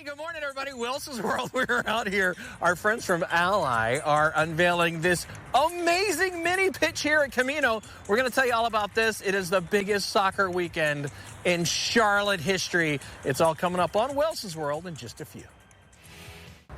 Good morning, everybody. Wilson's World. We're out here. Our friends from Ally are unveiling this amazing mini pitch here at Camino. We're going to tell you all about this. It is the biggest soccer weekend in Charlotte history. It's all coming up on Wilson's World in just a few.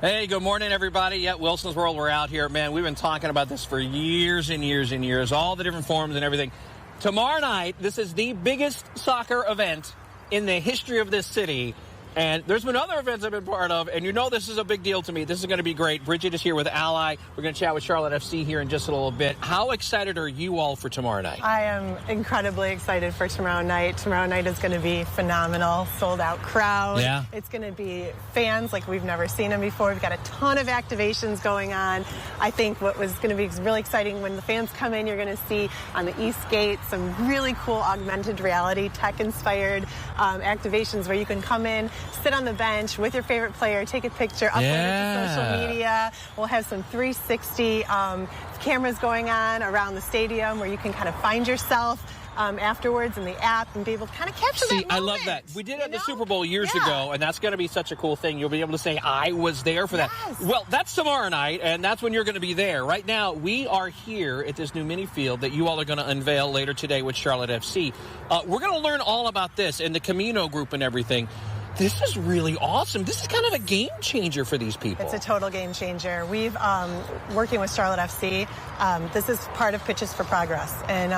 Hey, good morning, everybody. Yeah, Wilson's World, we're out here. Man, we've been talking about this for years and years and years, all the different forms and everything. Tomorrow night, this is the biggest soccer event in the history of this city. And there's been other events I've been part of, and you know this is a big deal to me. This is going to be great. Bridget is here with Ally. We're going to chat with Charlotte FC here in just a little bit. How excited are you all for tomorrow night? I am incredibly excited for tomorrow night. Tomorrow night is going to be phenomenal. Sold-out crowd. Yeah. It's going to be fans like we've never seen them before. We've got a ton of activations going on. I think what was going to be really exciting when the fans come in, you're going to see on the East Gate some really cool augmented reality, tech-inspired activations where you can come in, sit on the bench with your favorite player, take a picture, upload it to social media. We'll have some 360 cameras going on around the stadium where you can kind of find yourself afterwards in the app and be able to kind of capture that moment. I love that. We did it at the Super Bowl years ago, and that's going to be such a cool thing. You'll be able to say, I was there for that. Well, that's tomorrow night, and that's when you're going to be there. Right now, we are here at this new mini field that you all are going to unveil later today with Charlotte FC. We're going to learn all about this and the Camino group and everything. This is really awesome. This is kind of a game changer for these people. It's a total game changer. We've, working with Charlotte FC, this is part of Pitches for Progress. And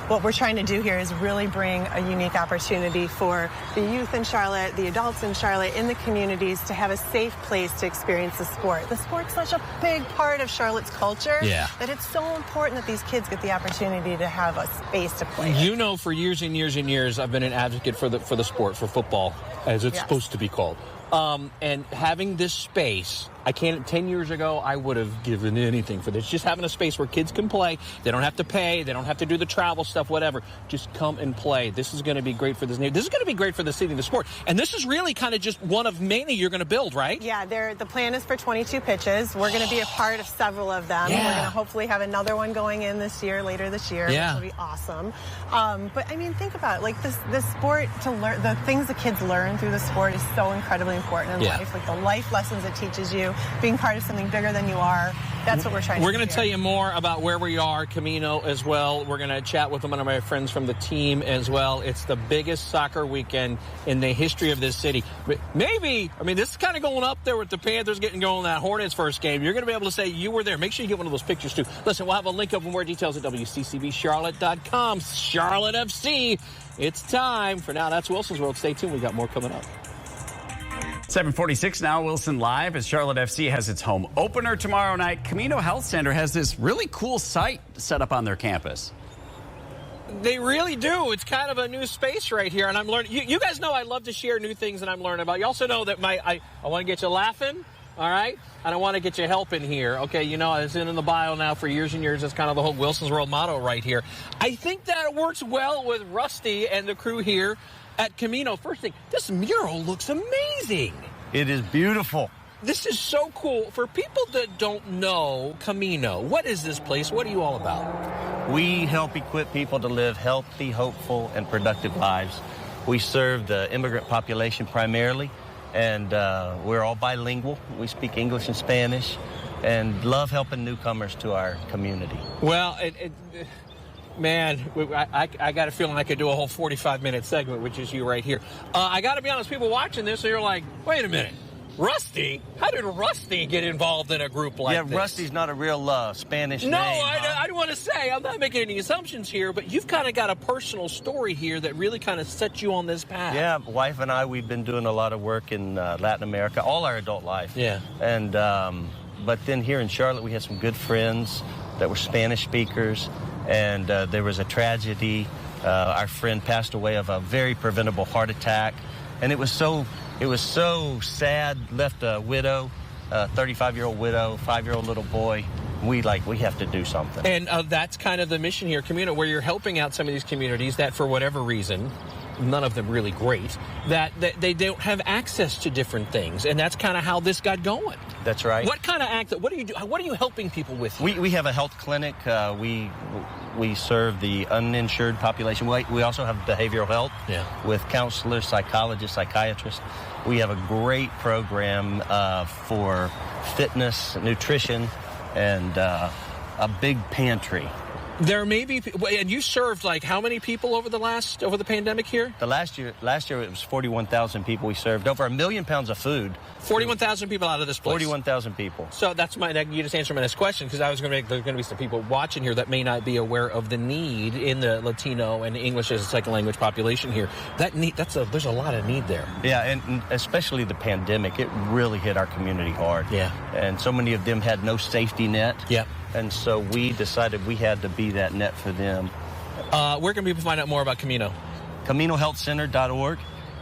what we're trying to do here is really bring a unique opportunity for the youth in Charlotte, the adults in Charlotte, in the communities to have a safe place to experience the sport. The sport's such a big part of Charlotte's culture that it's so important that these kids get the opportunity to have a space to play. You know, for years and years and years, I've been an advocate for the sport, for football, as it's supposed to be called. And having this space, 10 years ago, I would have given anything for this. Just having a space where kids can play. They don't have to pay. They don't have to do the travel stuff, whatever. Just come and play. This is going to be great for this neighborhood. This is going to be great for the city and the sport. And this is really kind of just one of many you're going to build, right? Yeah, the plan is for 22 pitches. We're going to be a part of several of them. We're going to hopefully have another one going in later this year, which will be awesome. But I mean, think about it. Like this sport, to learn the things the kids learn through the sport is so incredibly important in life. Like the life lessons it teaches you, being part of something bigger than you are. That's what we're trying to do. We're going to tell you more about where we are, Camino as well. We're going to chat with one of my friends from the team as well. It's the biggest soccer weekend in the history of this city. Maybe, I mean, this is kind of going up there with the Panthers getting going that Hornets first game. You're going to be able to say you were there. Make sure you get one of those pictures too. Listen, we'll have a link up with more details at WCCBCharlotte.com. Charlotte FC. It's time. For now, that's Wilson's World. Stay tuned. We got more coming up. 7:46 now, Wilson Live, as Charlotte FC has its home opener tomorrow night. Camino Health Center has this really cool site set up on their campus. They really do. It's kind of a new space right here, and I'm learning. You guys know I love to share new things that I'm learning about. You also know that I want to get you laughing, all right? And I want to get you helping here. Okay, you know, it's in the bio now for years and years. That's kind of the whole Wilson's World motto right here. I think that works well with Rusty and the crew here at Camino. First thing, this mural looks amazing. It is beautiful. This is so cool. For people that don't know Camino, what is this place? What are you all about? We help equip people to live healthy, hopeful, and productive lives. We serve the immigrant population primarily, and we're all bilingual. We speak English and Spanish, and love helping newcomers to our community. Well, man, I got a feeling I could do a whole 45-minute segment, which is you right here. I got to be honest, people watching this, they're like, wait a minute, Rusty? How did Rusty get involved in a group like this? Yeah, Rusty's not a real Spanish name. No, I don't want to say. I'm not making any assumptions here, but you've kind of got a personal story here that really kind of set you on this path. Yeah, wife and I, we've been doing a lot of work in Latin America all our adult life. Yeah. And but then here in Charlotte, we had some good friends that were Spanish speakers. And there was a tragedy. Our friend passed away of a very preventable heart attack. And it was so sad, left a widow, a 35-year-old widow, 5-year-old little boy. We have to do something. And that's kind of the mission here, Camino, where you're helping out some of these communities that for whatever reason, none of them really great, that they don't have access to different things. And that's kind of how this got going. That's right. What kind of what are you helping people with? We have a health clinic. We serve the uninsured population. We also have behavioral health with counselors, psychologists, psychiatrists. We have a great program for fitness, nutrition, and a big pantry. There may be, and you served like how many people over the pandemic here? The last year it was 41,000 people we served. Over 1 million pounds of food. 41,000 people out of this place. 41,000 people. So that's you just answered my next question, because I was going to make, there's going to be some people watching here that may not be aware of the need in the Latino and English as a second language population here. There's a lot of need there. Yeah, and especially the pandemic, it really hit our community hard. Yeah. And so many of them had no safety net. Yeah. And so we decided we had to be that net for them. Where can people find out more about Camino? CaminoHealthCenter.org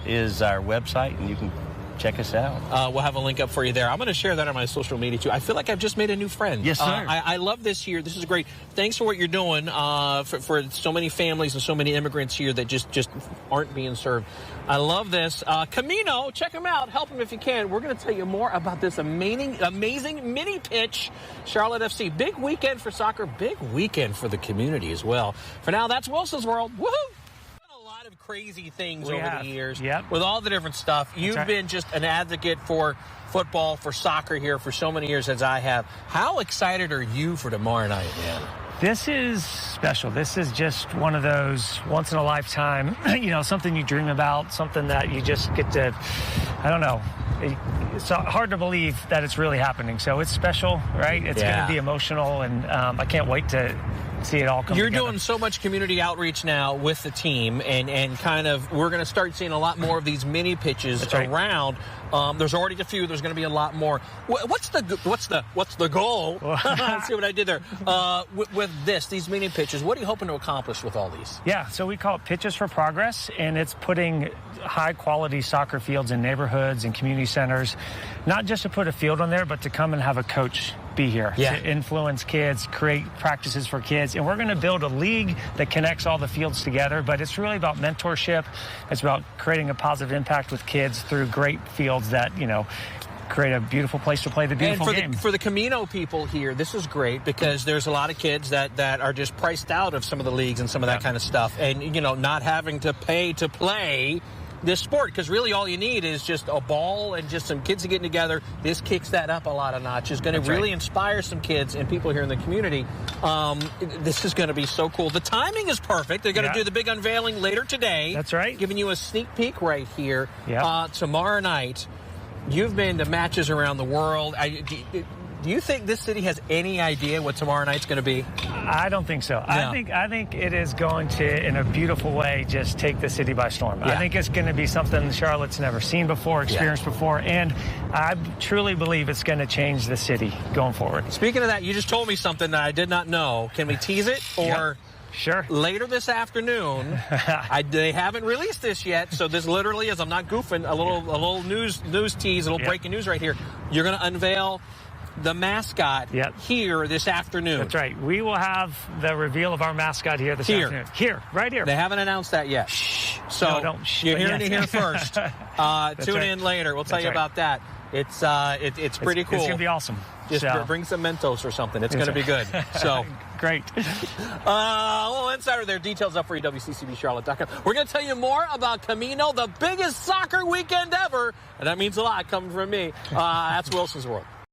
is our website, and you can check us out. We'll have a link up for you there. I'm going to share that on my social media, too. I feel like I've just made a new friend. Yes, sir. I love this here. This is great. Thanks for what you're doing for so many families and so many immigrants here that just aren't being served. I love this. Camino, check them out. Help them if you can. We're going to tell you more about this amazing mini pitch. Charlotte FC. Big weekend for soccer. Big weekend for the community as well. For now, that's Wilson's World. Woohoo! Of crazy things over the years with all the different stuff. You've been just an advocate for football, for soccer here for so many years as I have. How excited are you for tomorrow night, man? This is special. This is just one of those once in a lifetime, something you dream about, something that you just get to, I don't know. It's hard to believe that it's really happening. So it's special, right? It's going to be emotional, and I can't wait to see it all come together. You're doing so much community outreach now with the team, and kind of we're going to start seeing a lot more of these mini pitches around. There's already a few. There's going to be a lot more. What's the goal? Let's see what I did there. With these mini pitches, what are you hoping to accomplish with all these? Yeah, so we call it Pitches for Progress, and it's putting high-quality soccer fields in neighborhoods and community centers, not just to put a field on there, but to come and have a coach be here to influence kids, create practices for kids. And we're going to build a league that connects all the fields together, but it's really about mentorship. It's about creating a positive impact with kids through great fields that, create a beautiful place to play the beautiful game. For the Camino people here, this is great because there's a lot of kids that are just priced out of some of the leagues and some of that kind of stuff. And, not having to pay to play this sport, because really all you need is just a ball and just some kids getting together. This kicks that up a lot of notches. Going to really inspire some kids and people here in the community. This is going to be so cool. The timing is perfect. They're going to do the big unveiling later today. That's right. Giving you a sneak peek right here. Tomorrow night. You've been to matches around the world. Do you think this city has any idea what tomorrow night's going to be? I don't think so. No. I think it is going to, in a beautiful way, just take the city by storm. I think it's going to be something Charlotte's never seen before, experienced before, and I truly believe it's going to change the city going forward. Speaking of that, you just told me something that I did not know. Can we tease it? Or Sure. Later this afternoon, they haven't released this yet, so this literally is, I'm not goofing, a little news tease, a little breaking news right here. You're going to unveil the mascot here this afternoon. That's right. We will have the reveal of our mascot here this afternoon. Here, right here. They haven't announced that yet. Shh. So no, don't. You're hearing it here first. Tune in later. We'll tell you about that. It's pretty cool. It's going to be awesome. Just bring some Mentos or something. It's going to be good. So great. A little insider there. Details up for you, WCCBCharlotte.com. We're going to tell you more about Camino, the biggest soccer weekend ever. And that means a lot coming from me. That's Wilson's World.